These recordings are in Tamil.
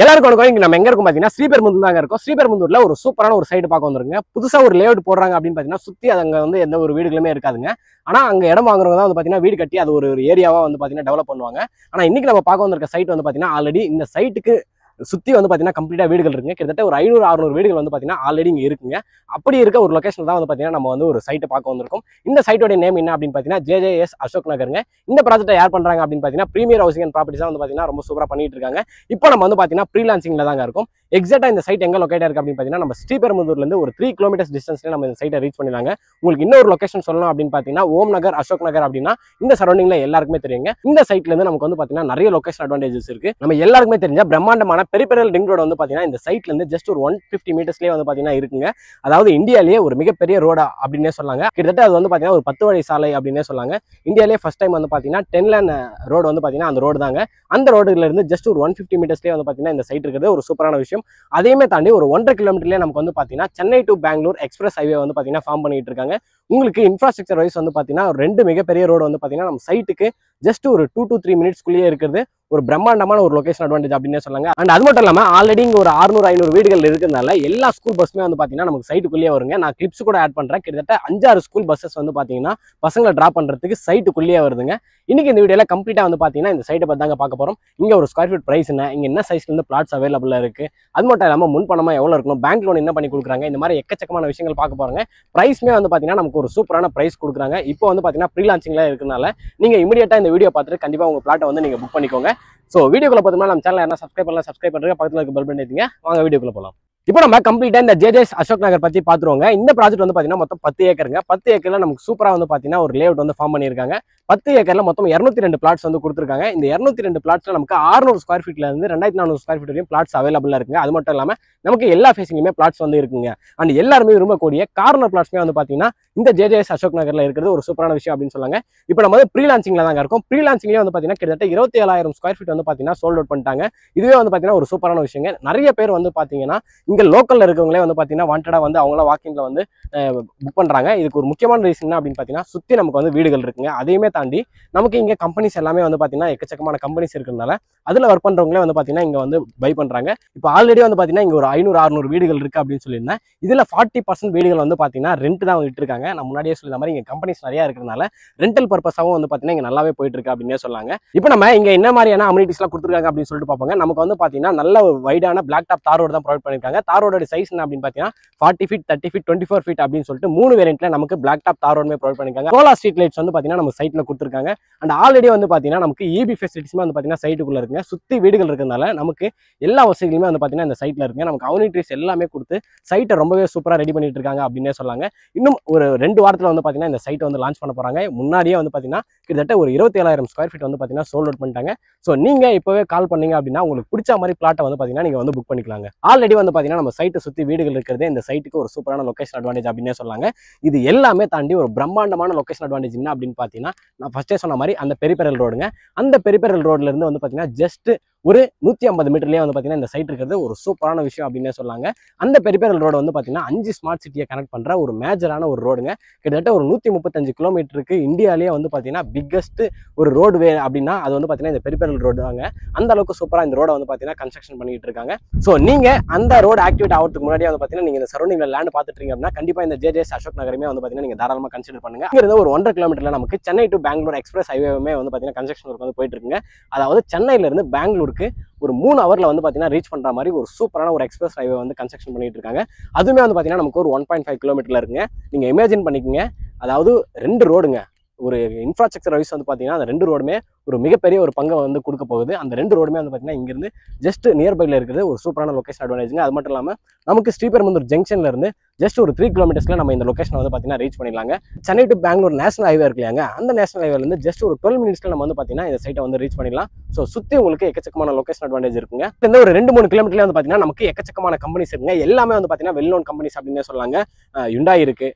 எல்லாருக்கும் வணக்கம். இங்க நம்ம எங்க இருக்கோம் பாத்தீங்கன்னா ஸ்ரீபெரும்புதூர் தாங்க இருக்கோம். ஸ்ரீபெரும்புதூர்ல ஒரு சூப்பரான ஒரு சைட் பார்க்க வந்துருங்க. புதுசா ஒரு லேஅவுட் போடுறாங்க அப்படின்னு பாத்தீங்கன்னா சுத்தி அங்க வந்து எந்த ஒரு வீடுகளுமே இருக்காதுங்க. ஆனா அங்க இடம் வாங்குறவங்க தான் வந்து பாத்தீங்கன்னா வீடு கட்டி அது ஒரு ஏரியாவா வந்து பாத்தீங்கன்னா டெவலப் பண்ணுவாங்க. ஆனா இன்னைக்கு நம்ம பார்க்க வந்திருக்க சைட் வந்து பாத்தீங்கன்னா ஆல்ரெடி இந்த சைட்டுக்கு சுத்தி வந்து பாத்தீங்கன்னா கம்ப்ளீட்டா வீடுகள் இருக்குங்க. கிட்டத்தட்ட ஒரு 500-600 வீடுகள் வந்து பாத்தீங்கன்னா ஆல்ரெடி இங்க இருக்குங்க. அப்படி இருக்க ஒரு லொகேஷன் தான் வந்து பாத்தீங்கன்னா நம்ம வந்து ஒரு சைட்டை பார்க்க வந்திருக்கோம். இந்த சைட்டோட நேம் என்ன அப்படின்னு பாத்தீங்கன்னா JJS அசோக் நகருங்க. இந்த ப்ராஜெக்ட்டை யார் பண்றாங்க அப்படின்னு பாத்தீங்கன்னா பிரீமியர் ஹவுசிங் அண்ட் ப்ராப்பர்ட்டிஸ் வந்து பாத்தீங்கன்னா ரொம்ப சூப்பரா பண்ணிட்டு இருக்காங்க. இப்போ நம்ம வந்து பாத்தீங்கன்னா ப்ரீ லான்ச்சிங்ல தாங்க இருக்கும். எக்ஸாக்டா இந்த சைட் எங்க லொகேட் இருக்கு அப்படின்னு பாத்தீங்கன்னா நம்ம ஸ்ரீபெரும்புதூர்ல இருந்து ஒரு 3 கிலோமீட்டர்ஸ் டிஸ்டன்ஸ்ல நம்ம இந்த சைட்டை ரீச் பண்ணிடலாங்க. உங்களுக்கு இன்னொரு லொகேஷன் சொல்லணும் அப்படின்னு பாத்தீங்கன்னா ஓம் நகர், அசோக் நகர் அப்படின்னா இந்த சரௌண்டிங்ல எல்லாருக்குமே தெரியுங்க. இந்த சைட்ல இருந்து நமக்கு வந்து பாத்தீங்கன்னா நிறைய லொகேஷன் அட்வான்டேஜஸ் இருக்கு. நம்ம எல்லாருக்குமே தெரிஞ்ச பிரம்மாண்டமான பெரிபெரல் ரிங் ரோடு வந்து பாத்தீங்கன்னா இந்த சைட்ல இருந்து ஜஸ்ட் ஒரு 150 மீட்டர்ஸ்லயே வந்து பாத்தீங்கன்னா இருக்குங்க. அதாவது இந்தியாலேயே ஒரு மிகப்பெரிய ரோடா அப்படின்னே சொல்லாங்க. கிட்டத்தட்ட அது வந்து பாத்தீங்கன்னா ஒரு 10 வழி சாலை அப்படின்னே சொல்லாங்க. இந்தியாலேயே ஃபர்ஸ்ட் டைம் வந்து பாத்தீங்கன்னா 10 லேன் ரோடு வந்து பாத்தீங்கன்னா அந்த ரோடு தாங்க. அந்த ரோடுல இருந்து ஜஸ்ட் ஒரு 150 மீட்டர்ஸ்லயே வந்து பாத்தீங்கன்னா இந்த சைட் இருக்கிறது ஒரு சூப்பரான விஷயம். அதையுமே தாண்டி ஒரு 1.5 கிலோமீட்டர்லயே நமக்கு வந்து பாத்தீங்கன்னா Chennai to Bangalore express highway வந்து பாத்தீங்கன்னா ஃபார்ம் பண்ணிட்டு இருக்காங்க. உங்களுக்கு இன்ஃப்ராஸ்ட்ரக்சர் வைஸ் வந்து பாத்தீங்கன்னா 2 மிகப்பெரிய ரோடு வந்து பாத்தீங்கன்னா நம்ம சைட்டுக்கு ஜஸ்ட் ஒரு 2 to 3 மினிட்ஸ்க்குள்ளேயே இருக்கிறது ஒரு பிரம்மாண்டமான ஒரு லொகேஷன் அட்வான்டேஜ் அப்படின்னே சொல்லாங்க. அண்ட் அது மட்டும் இல்லாம ஆல்ரெடி இங்க ஒரு 600-500 வீடுகள் இருக்கிறதுனால எல்லா ஸ்கூல் பஸ்ஸுமே வந்து பாத்தீங்கன்னா நமக்கு சைட்டுக்குள்ளேயே வருங்க. நான் கிளிப்ஸ் கூட ஆட் பண்றேன். கிட்டத்தட்ட 5-6 ஸ்கூல் பஸ்ஸஸ் வந்து பாத்தீங்கன்னா பசங்களை டிராப் பண்றதுக்கு சைட்டுக்குள்ளேயே வருதுங்க. இன்னைக்கு இந்த வீடியோல கம்ப்ளீட்டா வந்து பாத்தீங்கன்னா இந்த சைட்டை பத்தி தாங்க பார்க்க போறோம். இங்க ஒரு ஸ்கொயர் ஃபீட் பிரைஸ் என்ன, இங்க என்ன சைஸ்ல இருந்து பிளாட்ஸ் அவைலபிளா இருக்கு, அது மட்டும் இல்லாம முன் பணமா எவ்வளவு இருக்கணும், பேங்க் லோன் என்ன பண்ணி கொடுக்குறாங்க, இந்த மாதிரி எக்கச்சக்கமான விஷயங்கள் பார்க்க போறாங்க. பிரைஸ்மே வந்து பாத்தீங்கன்னா நமக்கு ஒரு சூப்பரான பிரைஸ் கொடுக்குறாங்க. இப்போ வந்து பாத்தீங்கன்னா ப்ரீ லான்ச்சிங்ல இருக்கனால நீங்க இமிடியேட்டா இந்த வீடியோ பார்த்துட்டு கண்டிப்பா உங்க பிளாட்டை வந்து நீங்க புக் பண்ணிக்கோங்க. ஸோ வீடியோக்குள்ள பார்த்தோம்னா நம்ம சேனல் என்ன சப்ஸ்கிரைப் பண்ணலாம், சப்ஸ்கிரைப் பண்ணுங்க, பக்கத்தில் இருக்க பெல் பட்டன் ஏத்துங்க. வாங்க வீடியோக்குள்ள போகலாம். இப்போ நம்ம கம்ப்ளீட்டா இந்த JJS அசோக் நகர் பத்தி பாத்துருவாங்க. இந்த ப்ராஜெக்ட் வந்து பாத்தீங்கன்னா மொத்தம் 10 ஏக்கருங்க. 10 ஏக்கர்ல நமக்கு சூப்பரா வந்து பாத்தீங்கன்னா ஒரு லேஅவுட் வந்து ஃபார்ம் பண்ணியிருக்காங்க. 10 ஏக்கர்ல மொத்தம் 202 பிளாட்ஸ் வந்து கொடுத்துருக்காங்க. இந்த 202 பிளாட்ஸ்ல நமக்கு 600 ஸ்கொயர் ஃபீட்ல இருந்து 2400 ஸ்கொயர் ஃபீட் வரையும் பிளாட்ஸ் அவைலபிளா இருக்குங்க. அது மட்டும் இல்லாம நமக்கு எல்லா ஃபேசிங்குமே பிளாட்ஸ் வந்து இருக்குங்க. அண்ட் எல்லாருமே விரும்பக்கூடிய கார்னர் பிளாட்ஸ்மே வந்து பாத்தீங்கன்னா இந்த JJS அசோக் நகர்ல இருக்கிறது ஒரு சூப்பரான விஷயம் அப்படின்னு சொல்லாங்க. இப்போ நம்ம வந்து ப்ரீ லான்ச்சிங்ல தாங்க இருக்கும். ப்ரீ லான்ச்சிங்லேயே வந்து பாத்தீங்கன்னா கிட்டத்தட்ட 27,000 ஸ்கொயர் ஃபீட் வந்து பாத்தீங்கன்னா சோல்ட் அவுட் பண்ணிட்டாங்க. இதுவே வந்து பாத்தீங்கன்னா ஒரு சூப்பரான விஷயங்க. நிறைய பேர் வந்து பாத்தீங்கன்னா இங்க லோக்கல்ல இருக்கவங்களே வந்து பாத்தீங்கன்னா வாண்டடா வந்து அவங்கள வாக்கிங்ல வந்து புக் பண்றாங்க. இதுக்கு ஒரு முக்கியமான ரீசன் என்ன அப்படின்னு பாத்தீங்கன்னா சுத்தி நமக்கு வந்து வீடுகள் இருக்குங்க. அதையுமே தாண்டி நமக்கு இங்க கம்பெனிஸ் எல்லாமே வந்து பாத்தீங்கன்னா எக்கச்சக்கமான கம்பெனிஸ் இருக்கிறதுனால அதுல ஒர்க் பண்றவங்களே வந்து பாத்தீங்கன்னா இங்க வந்து பை பண்றாங்க. இப்போ ஆல்ரெடி வந்து பாத்தீங்கன்னா இங்க ஒரு 500-600 வீடுகள் இருக்கு அப்படின்னு சொல்லியிருந்தேன். இதுல 40% வீடுகள் வந்து பாத்தீங்கன்னா ரெண்ட் தான் விட்டு இருக்காங்க. நான் முன்னாடியே சொல்லிய மாதிரி இங்க கம்பெனிஸ் நிறைய இருக்கிறதுனால ரெண்டல் பர்பஸாவும் வந்து பாத்தீங்கன்னா இங்க நல்லாவே போயிட்டு இருக்கு அப்படின்னே சொல்லாங்க. இப்போ நம்ம இங்க என்ன மாதிரியான அம்யூனிட்டிஸ் எல்லாம் கொடுத்துருக்காங்க அப்படின்னு சொல்லிட்டு பார்ப்பாங்க. நமக்கு வந்து பாத்தீங்கன்னா நல்ல ஒரு வைடான பிளாக் டாப் தார் ரோடு தான் ப்ரொவைட் பண்ணிருக்காங்க. தார் ரோட சைஸ் என்ன அப்படின்னு பாத்தீங்கன்னா 40 ஃபீட், 30 ஃபீட், 24 ஃபீட் அப்படின்னு சொல்லிட்டு 3 வேரியன்ட்ல நமக்கு பிளாக் டாப் தார் ரோடுமே ப்ரொவைட் பண்ணிருக்காங்க. சோலார் ஸ்ட்ரீட் லைட்ஸ் வந்து பாத்தீங்கன்னா நம்ம சைட்ல கொடுத்துருக்காங்க. அண்ட் ஆல்ரெடி வந்து பாத்தீங்கன்னா நமக்கு EB ஃபெசிலிட்டிஸ்மே வந்து பாத்தீங்கன்னா சைட்டுக்குள்ள இருக்குங்க. சுத்தி வீடுகள் இருக்கிறதுனால நமக்கு எல்லா வசதிகளுமே வந்து பாத்தீங்கன்னா இந்த சைட்ல இருக்குங்க. நமக்கு அம்யூனிட்டிஸ் எல்லாமே கொடுத்து சைட்டை ரொம்பவே சூப்பரா ரெடி பண்ணிட்டு இருக்காங்க அப்படின்னே சொல்லாங்க. இன்னும் ஒரு 2 வாரத்துல வந்து பாத்தீங்கன்னா இந்த சைட்டை வந்து லான்ச் பண்ண போறாங்க. முன்னாடியே வந்து பாத்தீங்கன்னா கிட்டத்தட்ட ஒரு 27,000 ஸ்கொயர் ஃபீட் வந்து பாத்தீங்கன்னா சோல்ட் அவுட் பண்ணிட்டாங்க. ஸோ நீங்க இப்பவே கால் பண்ணீங்க அப்படின்னா உங்களுக்கு பிடிச்ச மாதிரி பிளாட்டை வந்து பாத்தீங்கன்னா நீங்க வந்து புக் பண்ணிக்கலாங்க. ஆல்ரெடி வந்து பாத்தீங்கன்னா நம்ம சைட்டை சுத்தி வீடுகள் இருக்கிறது இந்த சைட்டுக்கு ஒரு சூப்பரான லொகேஷன் அட்வான்டேஜ் அப்படின்னே சொல்லாங்க. இது எல்லாமே தாண்டி ஒரு பிரம்மாண்டமான லொகேஷன் அட்வான்டேஜ் என்ன அப்படின்னு பாத்தீங்கன்னா நான் ஃபர்ஸ்டே சொன்ன மாதிரி அந்த பெரிபெரல் ரோடுங்க. அந்த பெரிபெரல் ரோட்ல இருந்து வந்து பாத்தீங்கன்னா ஜஸ்ட் ஒரு 150 மீட்டர்லயே வந்து பாத்தீங்கன்னா இந்த சைட் இருக்கிறது ஒரு சூப்பரான விஷயம் அப்படின்னே சொல்லாங்க. அந்த பெரிபெரல் ரோடு வந்து பாத்தீங்கன்னா 5 ஸ்மார்ட் சிட்டியை கனெக்ட் பண்ற ஒரு மேஜரான ஒரு ரோடுங்க. கிட்டத்தட்ட ஒரு 135 கிலோமீட்டருக்கு இந்தியாலேயே வந்து பாத்தீங்கன்னா பிக்கஸ்ட் ஒரு ரோடு வே அப்படின்னா அது வந்து பாத்தீங்கன்னா இந்த பெரிபெரல் ரோடு தாங்க. அந்த அளவுக்கு சூப்பரா இந்த ரோட வந்து பாத்தீங்கன்னா கன்ஸ்ட்ரக்ஷன் பண்ணிட்டு இருக்காங்க. ஸோ நீங்க அந்த ரோடு ஆக்டிவேட் ஆகிறதுக்கு முன்னாடியே வந்து பாத்தீங்கன்னா நீங்க இந்த சரௌண்டிங்ல லேண்ட் பார்த்துட்டு இருக்கீங்க அப்படின்னா கண்டிப்பா இந்த JJS அசோக் நகரமே வந்து பாத்தீங்கன்னா நீங்க தாராளமா கன்சிடர் பண்ணுங்க. இங்க இருந்து ஒரு 1.5 கிலோமீட்டர்ல நமக்கு சென்னை டு பெங்களூர் எக்ஸ்பிரஸ் ஹைவேமே வந்து பாத்தீங்கன்னா கன்ஸ்ட்ரக்ஷன் ஒர்க் வந்து போயிட்டு இருக்குங்க. அதாவது சென்னையில இருந்து பெங்களூருக்கு ஒரு 3 ஹவர்ல வந்து பாத்தீங்கன்னா ரீச் பண்ற மாதிரி ஒரு சூப்பரான ஒரு எக்ஸ்பிரஸ் ஹைவே வந்து கன்ஸ்ட்ரக்ஷன் பண்ணிட்டு இருக்காங்க. அதுவுமே வந்து பாத்தீங்கன்னா நமக்கு ஒரு 1.5 கிலோமீட்டர்ல இருக்குங்க. நீங்க இமேஜின் பண்ணிக்கங்க. அதாவது 2 ரோடுங்க. ஒரு இன்ஃப்ராஸ்ட்ரக்சர் வைஸ் வந்து பாத்தீங்கன்னா அந்த 2 ரோடுமே ஒரு மிகப்பெரிய ஒரு பங்கை வந்து கொடுக்க போகுது. அந்த 2 ரோடுமே வந்து பாத்தீங்கன்னா இங்க இருந்து ஜஸ்ட் நியர்பைல இருக்கிறது ஒரு சூப்பரான லொகேஷன் அட்வான்டேஜ்ங்க. அது மட்டும் இல்லாம நமக்கு ஸ்ரீபெரும்புதூர் ஜங்ஷன்ல இருந்து ஜஸ்ட் ஒரு 3 கிலோமீட்டர்ஸ்ல நம்ம இந்த லொகேஷன் வந்து பாத்தீங்கன்னா ரீச் பண்ணிடலாங்க. Chennai to Bangalore national highway இருக்கு இல்லையாங்க, அந்த நேஷனல் ஹைவேல இருந்து ஜஸ்ட் ஒரு 12 மினிட்ஸ்ல நம்ம வந்து பாத்தீங்கன்னா இந்த சைட்டை வந்து ரீச் பண்ணிடலாம். ஸோ சுத்தி உங்களுக்கு எக்கச்சக்கமான லொகேஷன் அட்வான்டேஜ் இருக்குங்க. இந்த ஒரு 2-3 கிலோமீட்டர்ல வந்து பாத்தீங்கன்னா நமக்கு எக்கச்சக்கமான கம்பெனிஸ் இருக்குங்க. எல்லாமே வந்து பாத்தீங்கன்னா வெல் நோன் கம்பெனிஸ் அப்படின்னே சொல்லாங்க. யுண்டாய் இருக்கு,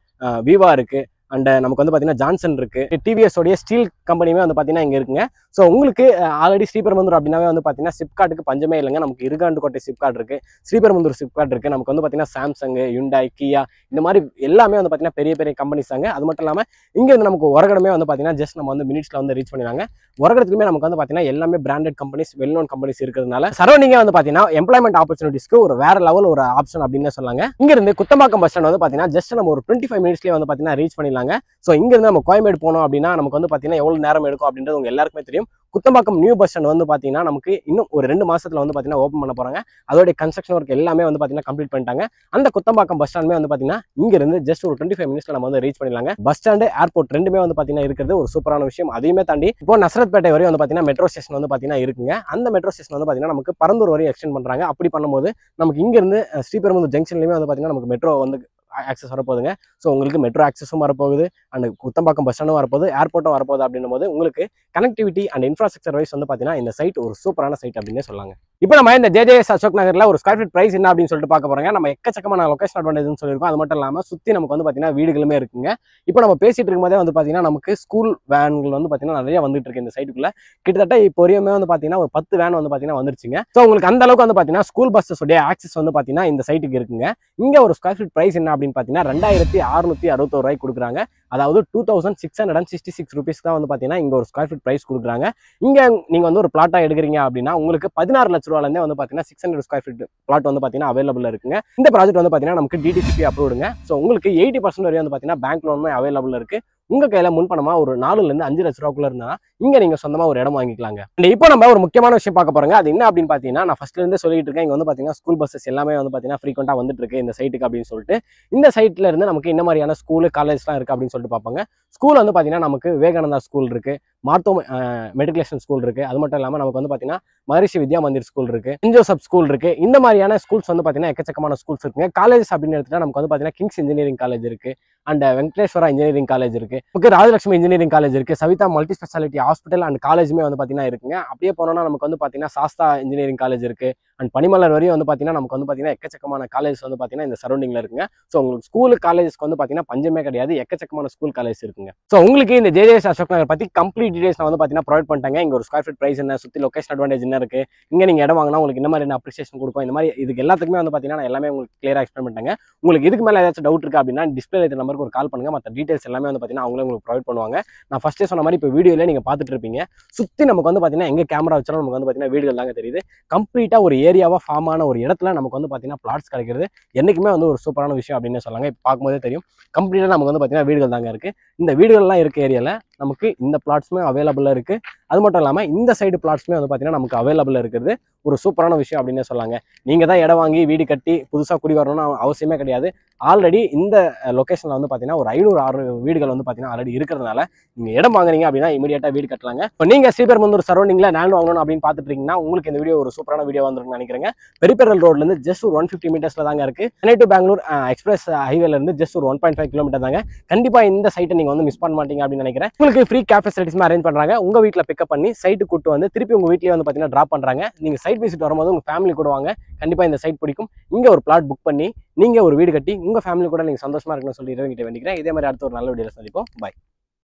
விவா இருக்கு, அண்ட் நமக்கு வந்து பார்த்தீங்கன்னா ஜான்சன் இருக்கு, டிவிஎஸ் உடைய ஸ்டீல் கம்பெனியுமே வந்து பார்த்தீங்கன்னா இங்கே இருக்குங்க. ஸோ உங்களுக்கு ஆல்ரெடி ஸ்ரீபெரும்புதூர் அப்படின்னாவே வந்து பார்த்தீங்கன்னா சிப்காட்டுக்கு பஞ்சமே இல்லைங்க. நமக்கு இருகாண்டுக்கோட்டை சிப்காட் இருக்கு, ஸ்ரீபெரும்புதூர் சிப்காட் இருக்கு, நமக்கு வந்து பார்த்தீங்கன்னா சாம்சங், யுண்டாய், கியா இந்த மாதிரி எல்லாமே வந்து பார்த்தீங்கன்னா பெரிய பெரிய கம்பெனிஸ் தாங்க. அது மட்டும் இல்லாமல் இங்கே இருந்து நமக்கு உரகடமே வந்து பார்த்தீங்கன்னா ஜஸ்ட் நம்ம வந்து மினிட்ஸ்ல வந்து ரீச் பண்ணிடுறாங்க. உரகடத்துலையுமே நமக்கு வந்து பார்த்தீங்கன்னா எல்லாமே branded companies, well known companies இருக்கிறதுனால சரௌண்டிங்கே வந்து பார்த்தீங்கன்னா எம்ப்ளாய்மெண்ட் ஆப்பர்ச்சுனிட்டிஸ்க்கு ஒரு வேற லெவல் ஒரு ஆப்ஷன் அப்படின்னு சொல்லாங்க. இங்க இருந்து குத்தம்பாக்கம் பஸ் ஸ்டாண்ட் வந்து பார்த்தீங்கன்னா ஜஸ்ட் நம்ம ஒரு 25 மினிட்ஸ்லேயே வந்து பார்த்தீங்கன்னா ரீச் பண்ணிடலாங்க. ஸோ இங்க இருந்து நம்ம கோயம்பேடு போனோம் அப்படின்னா நமக்கு வந்து பார்த்தீங்கன்னா எவ்வளவு நேரம் எடுக்கும் அப்படின்றது உங்க எல்லாருக்குமே தெரியும். குத்தம்பாக்கம் நியூ பஸ் ஸ்டாண்ட் வந்து பார்த்தீங்கன்னா நமக்கு இன்னும் ஒரு 2 மாசத்துல வந்து பார்த்தீங்கன்னா ஓப்பன் பண்ண போறாங்க. அதோட கன்ஸ்ட்ரக்ஷன் ஒர்க் எல்லாமே வந்து பார்த்தீங்கன்னா கம்ப்ளீட் பண்ணிட்டாங்க. அந்த குத்தம்பாக்கம் பஸ் ஸ்டாண்டுமே வந்து பார்த்தீங்கன்னா இங்க இருந்து ஜஸ்ட் ஒரு 25 மினிட்ஸ்ல நம்ம வந்து ரீச் பண்ணிடலாங்க. பஸ் ஸ்டாண்டு, ஏர்போர்ட் ரெண்டுமே வந்து பார்த்தீங்கன்னா இருக்கிறது ஒரு சூப்பரான விஷயம். அதையுமே தாண்டி இப்போ நசரத்பேட்டை வரையும் வந்து பார்த்தீங்கன்னா மெட்ரோ ஸ்டேஷன் வந்து பார்த்தீங்கன்னா இருக்குங்க. அந்த மெட்ரோ ஸ்டேஷன் வந்து பார்த்தீங்கன்னா நமக்கு பரந்தூர் வரையும் எக்ஸ்டெண்ட் பண்றாங்க. அப்படி பண்ணும்போது நமக்கு இங்க இருந்து ஸ்ரீபெரும்புதூர் ஜங்ஷன்லயுமே வந்து பார்த்தீங்கன்னா நமக்கு மெட்ரோ வந்து ஆக்சஸ் வரப்போகுதுங்க. ஸோ உங்களுக்கு மெட்ரோ ஆக்சஸும் வரப்போகுது, அண்ட் குத்தம்பாக்கம் பஸ் ஸ்டாண்டும் வரப்போகுது, ஏர்போர்ட்டும் வரப்போகுது. அப்படின்னும் போது உங்களுக்கு கனெக்டிவிட்டி அண்ட் இன்ஃப்ராஸ்ட்ரக்சர் வைஸ் வந்து பார்த்தீங்கன்னா இந்த சைட் ஒரு சூப்பரான சைட் அப்படின்னே சொல்லாங்க. இப்போ நம்ம இந்த ஜேஜேஎஸ் அசோக் நகர்ல ஒரு ஸ்கொயர் ஃபீட் பிரைஸ் என்ன அப்படின்னு சொல்லிட்டு பார்க்க போறாங்க. நம்ம எக்கச்சக்கமான லொகேஷன் அட்வான்டேஜ்னு சொல்லியிருக்கோம். அது மட்டும் இல்லாமல் சுற்றி நமக்கு வந்து பார்த்தீங்கன்னா வீடுகளுமே இருக்குங்க. இப்போ நம்ம பேசிட்டு இருக்கும்போதே வந்து பார்த்தீங்கன்னா நமக்கு ஸ்கூல் வேன்கள் வந்து பார்த்தீங்கன்னா நிறைய வந்துட்டு இருக்கு இந்த சைட்டுக்குள்ள. கிட்டத்தட்ட இப்போ வரையுமே வந்து பார்த்தீங்கன்னா ஒரு 10 வேன் வந்து பார்த்தீங்கன்னா வந்துருச்சுங்க. ஸோ உங்களுக்கு அந்த அளவுக்கு வந்து பார்த்தீங்கன்னா ஸ்கூல் பஸ்ஸஸ் உடைய ஆக்சஸ் வந்து பார்த்தீங்கன்னா இந்த சைட்டுக்கு இருக்குங்க. இங்க ஒரு ஸ்கொயர் ஃபீட் பிரைஸ் என்ன அப்படின்னு பார்த்தீங்கன்னா 2661 ரூபாய்க்கு கொடுக்குறாங்க. அதாவது 2666 ருபீஸ் தான் வந்து பார்த்தீங்கன்னா இங்க ஒரு ஸ்கொயர் ஃபீட் பிரைஸ் கொடுக்குறாங்க. இங்க நீங்க வந்து ஒரு பிளாட்டா எடுக்கிறீங்க அப்படின்னா உங்களுக்கு 16 லட்ச ரூபாயிலேருந்தே வந்து பார்த்தீங்கன்னா 600 ஸ்கொயர் ஃபீட் பிளாட் வந்து பார்த்தீங்கன்னா அவைலபிள் இருக்குங்க. இந்த ப்ராஜெக்ட் வந்து பார்த்தீங்கன்னா நமக்கு டிடிசிபி அப்ரூவ்டுங்க. ஸோ உங்களுக்கு 80% வரையும் வந்து பார்த்தீங்கன்னா பேங்க் லோனுமே அவைலபிள் இருக்கு. உங்க கையில முன்பணமா ஒரு 4 ல இருந்து 5 லட்ச ரூபாய்க்குள்ள இருந்தா இங்க நீங்க சொந்தமா ஒரு இடம் வாங்கிக்கலாங்க. இப்போ நம்ம ஒரு முக்கியமான விஷயம் பார்க்க போறோங்க. அது என்ன அப்படின்னு பாத்தீங்கன்னா, நான் ஃபர்ஸ்ட்ல இருந்தே சொல்லிட்டு இருக்கேன், இங்க வந்து பாத்தீங்கன்னா ஸ்கூல் பஸ்ஸஸ் எல்லாமே வந்து பாத்தீங்கன்னா ஃப்ரீக்வெண்டா வந்துட்டு இருக்கு இந்த சைட்டுக்கு அப்படின்னு சொல்லிட்டு. இந்த சைட்ல இருந்து நமக்கு என்ன மாதிரியான ஸ்கூல், காலேஜ்லாம் இருக்கு அப்படின்னு சொல்லிட்டு பார்ப்பாங்க. ஸ்கூல் வந்து பாத்தீங்கன்னா நமக்கு விவேகானந்தா ஸ்கூல் இருக்கு, மார்த்தோ மெட்ரிகுலேஷன் ஸ்கூல் இருக்கு. அது மட்டும் இல்லாம நமக்கு வந்து பாத்தீங்கன்னா மகரிஷி வித்யா மந்திர் ஸ்கூல் இருக்கு, சென்ட் ஜோசப் ஸ்கூல் இருக்கு. இந்த மாதிரியான ஸ்கூல்ஸ் வந்து பாத்தீங்கன்னா எக்கச்சக்கமான ஸ்கூல்ஸ் இருக்குங்க. காலேஜஸ் அப்படின்னு எடுத்துட்டா நமக்கு வந்து பாத்தீங்கன்னா கிங்ஸ் இன்ஜினியரிங் காலேஜ் இருக்கு, அண்ட் வெங்கடேஸ்வரா இன்ஜினியரிங் காலேஜ் இருக்கு, நமக்கு ராஜலட்சுமி இன்ஜினியரிங் காலேஜ் இருக்கு, Saveetha multi speciality hospital and காலேஜுமே வந்து பாத்தீங்கன்னா இருக்குங்க. அப்படியே போனோம்னா நமக்கு வந்து பாத்தீங்கன்னா சாஸ்தா இன்ஜினியரிங் காலேஜ் இருக்கு, அண்ட் பனிமலர் வரையும் வந்து பாத்தீங்கன்னா நமக்கு வந்து பாத்தீங்கன்னா எக்கச்சக்கமான காலேஜ் வந்து பாத்தீங்கன்னா இந்த சரௌண்டிங்ல இருக்குங்க. ஸோ உங்களுக்கு ஸ்கூல், காலேஜஸ்க்கு வந்து பாத்தீங்கன்னா பஞ்சமே கிடையாது, எக்கச்சக்கமான ஸ்கூல், காலேஜ் இருக்குங்க. ஸோ உங்களுக்கு இந்த ஜேஜேஎஸ் அசோக் நகர் பத்தி கம்ப்ளீட் டீடைல்ஸ் நான் வந்து பாத்தீங்கன்னா ப்ரொவைட் பண்ணிட்டாங்க. இங்க ஒரு ஸ்கொயர் ஃபீட் பிரைஸ் என்ன, சுத்தி லொகேஷன் அட்வான்டேஜ் என்ன இருக்கு, இங்க நீங்க இடம் வாங்கினா உங்களுக்கு இந்த மாதிரி அப்ரிசியேஷன் கொடுக்கும், இந்த மாதிரி இதுக்கு எல்லாத்துக்குமே வந்து பாத்தீங்கன்னா நான் எல்லாமே உங்களுக்கு கிளியரா எக்ஸ்பிளைன் பண்ணிட்டாங்க. உங்களுக்கு இதுக்கு மேல ஏதாச்சும் டவுட் இருக்கு அப்படின்னா டிஸ்பிளே இருக்கிற நம்பருக்கு ஒரு கால் பண்ணுங்க. மற்ற டீடைல்ஸ் எல்லாமே வந்து பாத்தீங்கன்னா அவங்களே உங்களுக்கு ப்ரொவைட் பண்ணுவாங்க. நான் ஃபர்ஸ்டே சொன்ன மாதிரி இப்போ வீடியோல நீங்க பார்த்துட்டு இருப்பீங்க, சுத்தி நமக்கு வந்து பாத்தீங்கன்னா எங்க கேமரா வச்சாலும் நமக்கு வந்து பாத்தீங்கன்னா வீடுகள் தாங்க தெரியுது. கம்ப்ளீட்டா ஒரு ஏரியாவா ஃபார்ம் ஆன ஒரு இடத்துல நமக்கு வந்து பாத்தீங்கன்னா பிளாட்ஸ் கிடைக்கிறது என்னைக்குமே வந்து ஒரு சூப்பரான விஷயம் அப்படின்னு சொல்லாங்க. இப்போ பார்க்கும்போதே தெரியும், கம்ப்ளீட்டா நமக்கு வந்து பாத்தீங்கன்னா வீடுகள் தாங்க இருக்கு. இந்த வீடுகள்லாம் இருக்க ஏரியால நமக்கு இந்த பிளாட்ஸுமே அவைலபிளா இருக்கு. அது மட்டும் இல்லாம இந்த சைடு பிளாட்ஸுமே வந்து பாத்தீங்கன்னா நமக்கு அவைலபிள் இருக்கிறது ஒரு சூப்பரான விஷயம் அப்படின்னு சொல்லாங்க. நீங்க தான் இடம் வாங்கி வீடு கட்டி புதுசா குடி வரணும்னு அவசியமே கிடையாது. ஆல்ரெடி இந்த லொகேஷன்ல வந்து பாத்தீங்கன்னா ஒரு 500-600 வீடுகள் வந்து பாத்தீங்கன்னா ஆல்ரெடி இருக்கிறதுனால நீங்க இடம் வாங்குறீங்க அப்படின்னா இமீடியட்டா வீடு கட்டலாங்க. இப்போ நீங்க ஸ்ரீபெரும்புதூர் சரௌண்டிங்ல லேண்ட் வாங்கணும் அப்படின்னு பாத்துட்டு இருக்கீங்கன்னா உங்களுக்கு இந்த வீடியோ ஒரு சூப்பரான வீடியோ வந்துருக்குன்னு நினைக்கிறேன். பெரிபெரல் ரோட்ல இருந்து ஜஸ்ட் ஒரு 150 மீட்டர்ஸ்ல தாங்க இருக்கு. சென்னை டு பெங்களூர் எக்ஸ்பிரஸ் ஹைவேல இருந்து ஜஸ்ட் ஒரு 1.5 கிலோமீட்டர் தாங்க. கண்டிப்பா இந்த சைட்டை நீங்க வந்து மிஸ் பண்ண மாட்டீங்க அப்படின்னு நினைக்கிறேன். உங்களுக்கு ஃப்ரீ கேப் ஃபெசிலிட்டிஸ் அரேஞ்ச் பண்றாங்க. உங்க வீட்டுல பிக்கப் பண்ணி சைட்டு கூட்டு வந்து திருப்பி உங்க வீட்லயே வந்து பாத்தீங்கன்னா டிராப் பண்றாங்க. நீங்க சைட் விசிட் வரும்போது உங்க ஃபேமிலி கூட வாங்க, கண்டிப்பா இந்த சைட் பிடிக்கும். இங்க ஒரு பிளாட் புக் பண்ணி நீங்க ஒரு வீடு கட்டி உங்க ஃபேமிலி கூட நீங்க சந்தோஷமா இருக்கணும்னு சொல்லி இறைவன்கிட்ட வேண்டிக்கிறேன். இதே மாதிரி அடுத்த ஒரு நல்ல வீடியோல சந்திப்போம். பாய்.